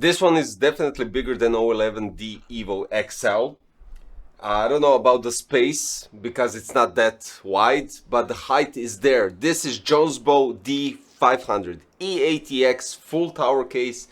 This one is definitely bigger than O11D Evo XL. I don't know about the space because it's not that wide, but the height is there. This is Jonsbo D500 EATX full tower case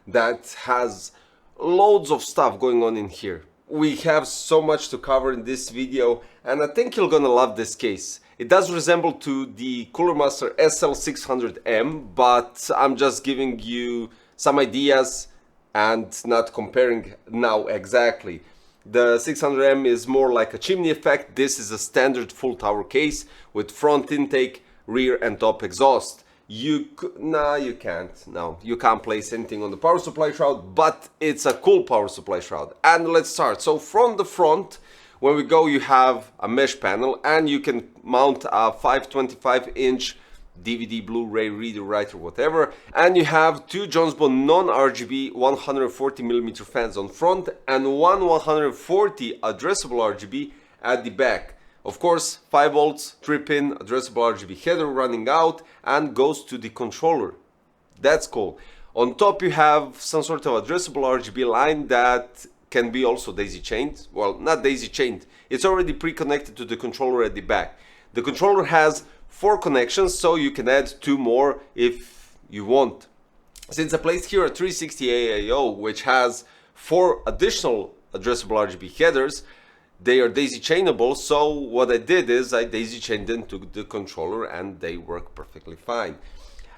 that has loads of stuff going on in here. We have so much to cover in this video, and I think you're gonna love this case. It does resemble to the Cooler Master SL600M, but I'm just giving you some ideas and not comparing now exactly. The 600M is more like a chimney effect. This is a standard full tower case with front intake, rear and top exhaust. You can't place anything on the power supply shroud, but it's a cool power supply shroud. And let's start. So from the front, when we go, you have a mesh panel, and you can mount a 525-inch DVD, Blu-ray, reader, writer, whatever. And you have two Jonsbo non-RGB 140mm fans on front and one 140 addressable RGB at the back. Of course, 5 volts, 3-pin addressable RGB header running out and goes to the controller. That's cool. On top you have some sort of addressable RGB line that can be also daisy chained. Well, not daisy chained. It's already pre-connected to the controller at the back. The controller has 4 connections, so you can add 2 more if you want. Since I placed here a 360 AIO, which has 4 additional addressable RGB headers, they are daisy chainable, so what I did is I daisy chained them to the controller and they work perfectly fine.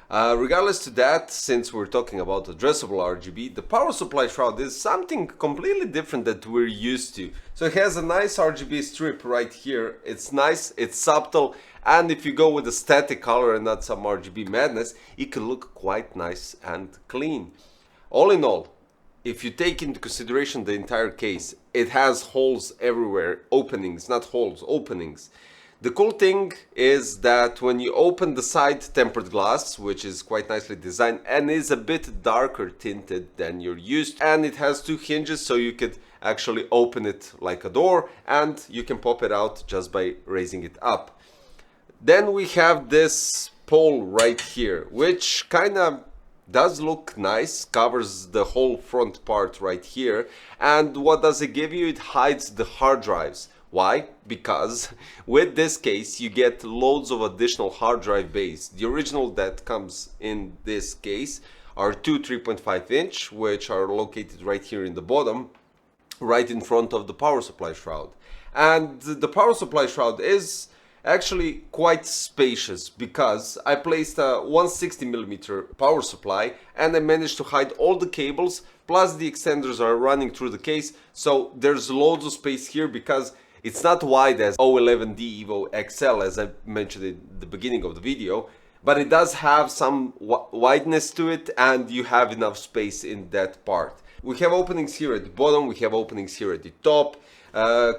Regardless to that, since we're talking about addressable RGB, the power supply shroud is something completely different that we're used to. So it has a nice RGB strip right here. It's nice, it's subtle, and if you go with a static color and not some RGB madness, it can look quite nice and clean. All in all, if you take into consideration the entire case, it has holes everywhere, openings, not holes, openings. The cool thing is that when you open the side tempered glass, which is quite nicely designed and is a bit darker tinted than you're used, and it has 2 hinges, so you could actually open it like a door and you can pop it out just by raising it up. Then we have this pole right here, which kind of does look nice, covers the whole front part right here. And what does it give you? It hides the hard drives. Why? Because with this case you get loads of additional hard drive bays. The original that comes in this case are 2 3.5-inch, which are located right here in the bottom, right in front of the power supply shroud. And the power supply shroud is actually quite spacious because I placed a 160mm power supply and I managed to hide all the cables, plus the extenders are running through the case, so there's loads of space here because it's not wide as O11D Evo XL, as I mentioned at the beginning of the video, but it does have some wideness to it and you have enough space in that part. We have openings here at the bottom, we have openings here at the top,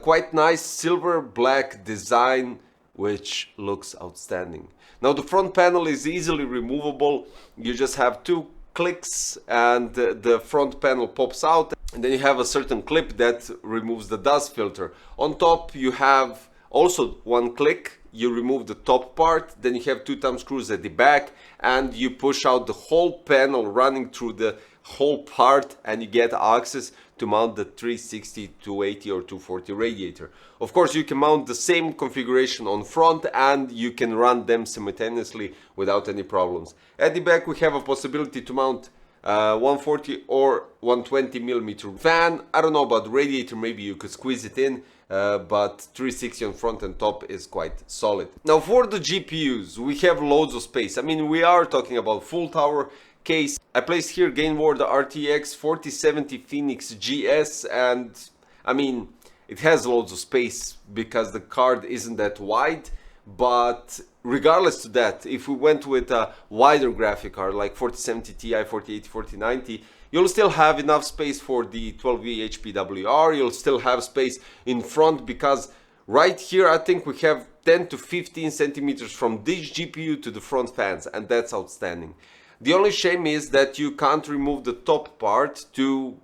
quite nice silver black design, which looks outstanding. Now the front panel is easily removable. You just have 2 clicks and the front panel pops out, and then you have a certain clip that removes the dust filter. On top you have also 1 click, you remove the top part, then you have 2 thumb screws at the back and you push out the whole panel running through the whole part, and you get access to mount the 360, 280 or 240 radiator. Of course you can mount the same configuration on front and you can run them simultaneously without any problems. At the back we have a possibility to mount 140 or 120mm fan. I don't know about the radiator, maybe you could squeeze it in, but 360 on front and top is quite solid. Now for the GPUs, we have loads of space. I mean, we are talking about full tower case. I placed here Gainward RTX 4070 Phoenix GS, and I mean, it has loads of space because the card isn't that wide. But regardless to that, if we went with a wider graphic card like 4070 Ti, 4080, 4090, you'll still have enough space for the 12V HPWR. You'll still have space in front because right here I think we have 10 to 15 centimeters from this GPU to the front fans, and that's outstanding. The only shame is that you can't remove the top part to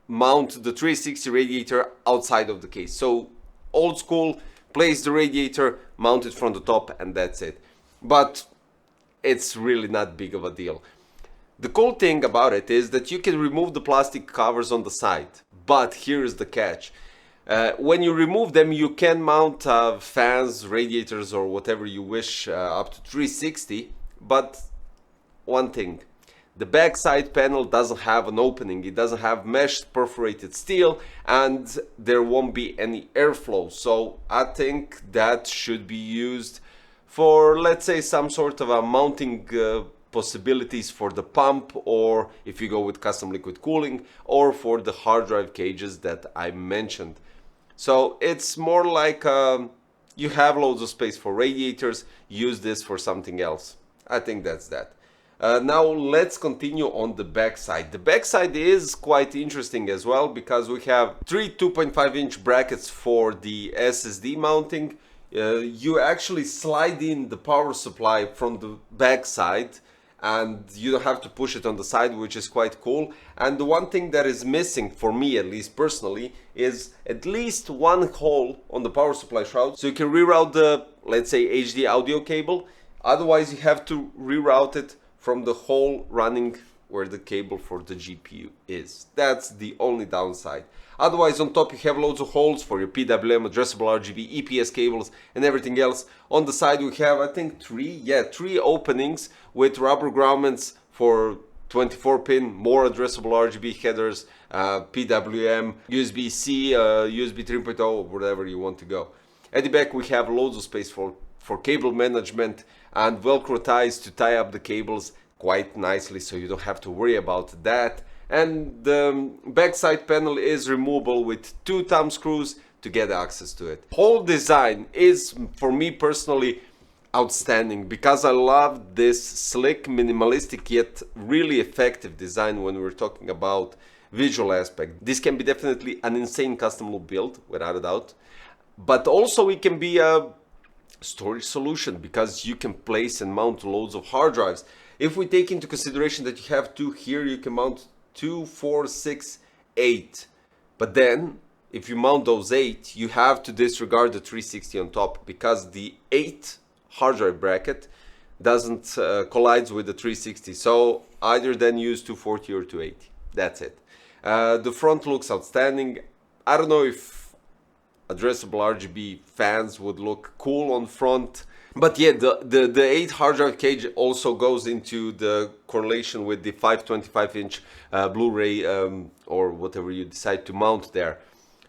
mount the 360 radiator outside of the case. So old school, place the radiator, mount it from the top, and that's it. But it's really not big of a deal. The cool thing about it is that you can remove the plastic covers on the side, but here is the catch. When you remove them, you can mount fans, radiators, or whatever you wish up to 360, but one thing, the backside panel doesn't have an opening, it doesn't have meshed perforated steel, and there won't be any airflow. So I think that should be used for, let's say, some sort of a mounting possibilities for the pump, or if you go with custom liquid cooling, or for the hard drive cages that I mentioned. So it's more like you have loads of space for radiators, use this for something else. I think that's that. Now let's continue on the back side. The back side is quite interesting as well, because we have three 2.5-inch brackets for the SSD mounting. You actually slide in the power supply from the back side, and you don't have to push it on the side, which is quite cool. And the one thing that is missing, for me at least personally, is at least one hole on the power supply shroud, so you can reroute the, let's say, HD audio cable. Otherwise you have to reroute it from the hole running where the cable for the GPU is. That's the only downside. Otherwise, on top you have loads of holes for your PWM, addressable RGB, EPS cables, and everything else. On the side we have, I think, three openings with rubber grommets for 24-pin, more addressable RGB headers, PWM, USB-C, USB 3.0, whatever you want to go. At the back we have loads of space for cable management and Velcro ties to tie up the cables quite nicely, so you don't have to worry about that. And the backside panel is removable with 2 thumb screws to get access to it. Whole design is, for me personally, outstanding, because I love this slick, minimalistic yet really effective design when we're talking about visual aspect. This can be definitely an insane custom loop build, without a doubt, but also it can be a storage solution, because you can place and mount loads of hard drives. If we take into consideration that you have 2 here, you can mount 2, 4, 6, 8. But then, if you mount those 8, you have to disregard the 360 on top, because the 8 hard drive bracket doesn't collides with the 360. So either then use 240 or 280. That's it. The front looks outstanding. I don't know if addressable RGB fans would look cool on front. But yeah, the 8 hard drive cage also goes into the correlation with the 525-inch Blu-ray or whatever you decide to mount there.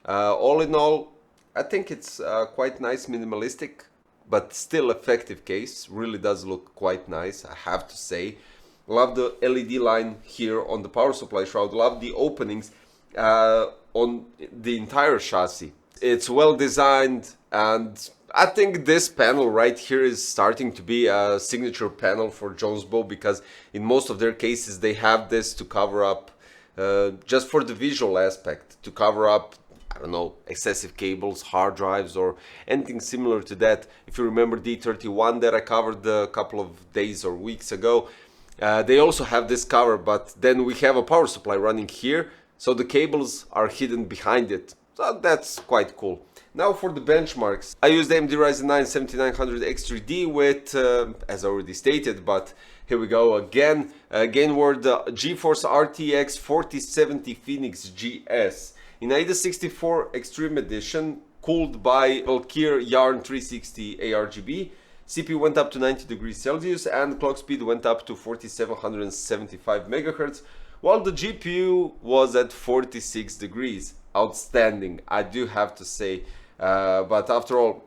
All in all, I think it's quite nice, minimalistic, but still effective case. Really does look quite nice, I have to say. Love the LED line here on the power supply shroud. Love the openings on the entire chassis. It's well designed, and I think this panel right here is starting to be a signature panel for Jonsbo, because in most of their cases they have this to cover up, just for the visual aspect, to cover up, I don't know, excessive cables, hard drives, or anything similar to that. If you remember D31 that I covered a couple of days or weeks ago, they also have this cover, but then we have a power supply running here, so the cables are hidden behind it. So that's quite cool. Now for the benchmarks, I used AMD Ryzen 9 7900 X3D with, as already stated, but here we go again. Again, were the GeForce RTX 4070 Phoenix GS in AIDA 64 Extreme Edition, cooled by Valkyr Yarn 360 ARGB. CPU went up to 90 degrees Celsius and clock speed went up to 4775 MHz, while the GPU was at 46 degrees. Outstanding, I do have to say. But after all,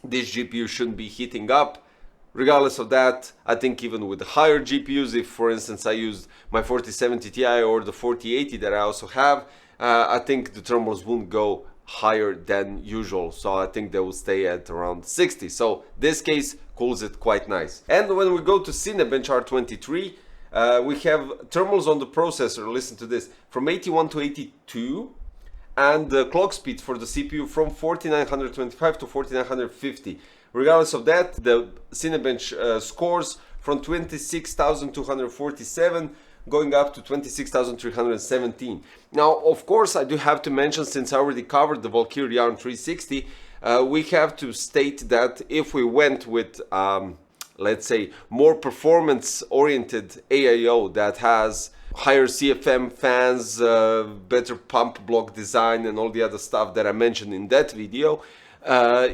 this GPU shouldn't be heating up. Regardless of that, I think even with the higher GPUs, if for instance I used my 4070 Ti or the 4080 that I also have, I think the thermals won't go higher than usual. So I think they will stay at around 60. So this case cools it quite nice. And when we go to Cinebench R23, we have thermals on the processor, listen to this, from 81 to 82. And the clock speed for the CPU from 4925 to 4950. Regardless of that, the Cinebench scores from 26,247 going up to 26,317. Now, of course, I do have to mention, since I already covered the Valkyr Yarn 360, we have to state that if we went with let's say, more performance-oriented AIO that has higher CFM fans, better pump block design, and all the other stuff that I mentioned in that video,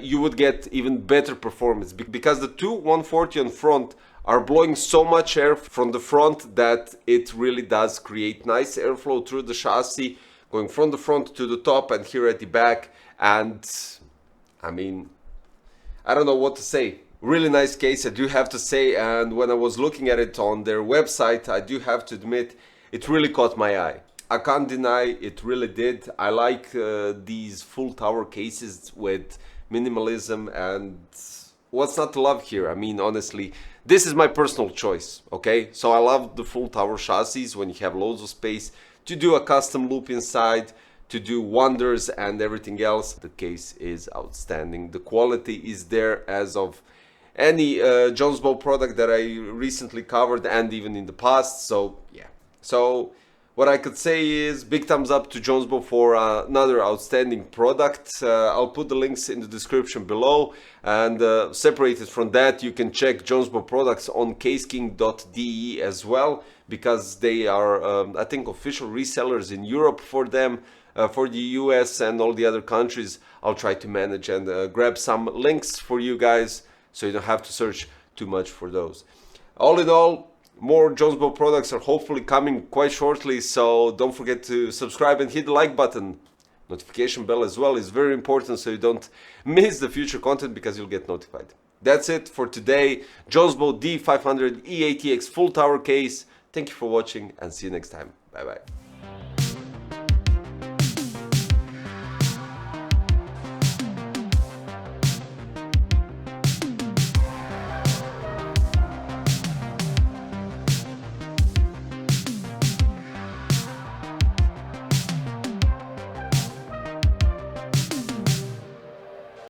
you would get even better performance, because the two 140 on front are blowing so much air from the front that it really does create nice airflow through the chassis, going from the front to the top and here at the back. And I mean, I don't know what to say. Really nice case, I do have to say. And when I was looking at it on their website, I do have to admit, it really caught my eye. I can't deny it really did. I like these full tower cases with minimalism, and what's not to love here? I mean, honestly, this is my personal choice, okay? So I love the full tower chassis when you have loads of space to do a custom loop inside, to do wonders and everything else. The case is outstanding. The quality is there as of any Jonsbo product that I recently covered and even in the past. So yeah. So what I could say is big thumbs up to Jonsbo for another outstanding product. I'll put the links in the description below, and separated from that, you can check Jonsbo products on caseking.de as well, because they are, I think, official resellers in Europe for them. For the US and all the other countries, I'll try to manage and grab some links for you guys, so you don't have to search too much for those. All in all, more Jonsbo products are hopefully coming quite shortly, so don't forget to subscribe and hit the like button. Notification bell as well is very important, so you don't miss the future content, because you'll get notified. That's it for today. Jonsbo D500 EATX full tower case. Thank you for watching, and see you next time. Bye bye.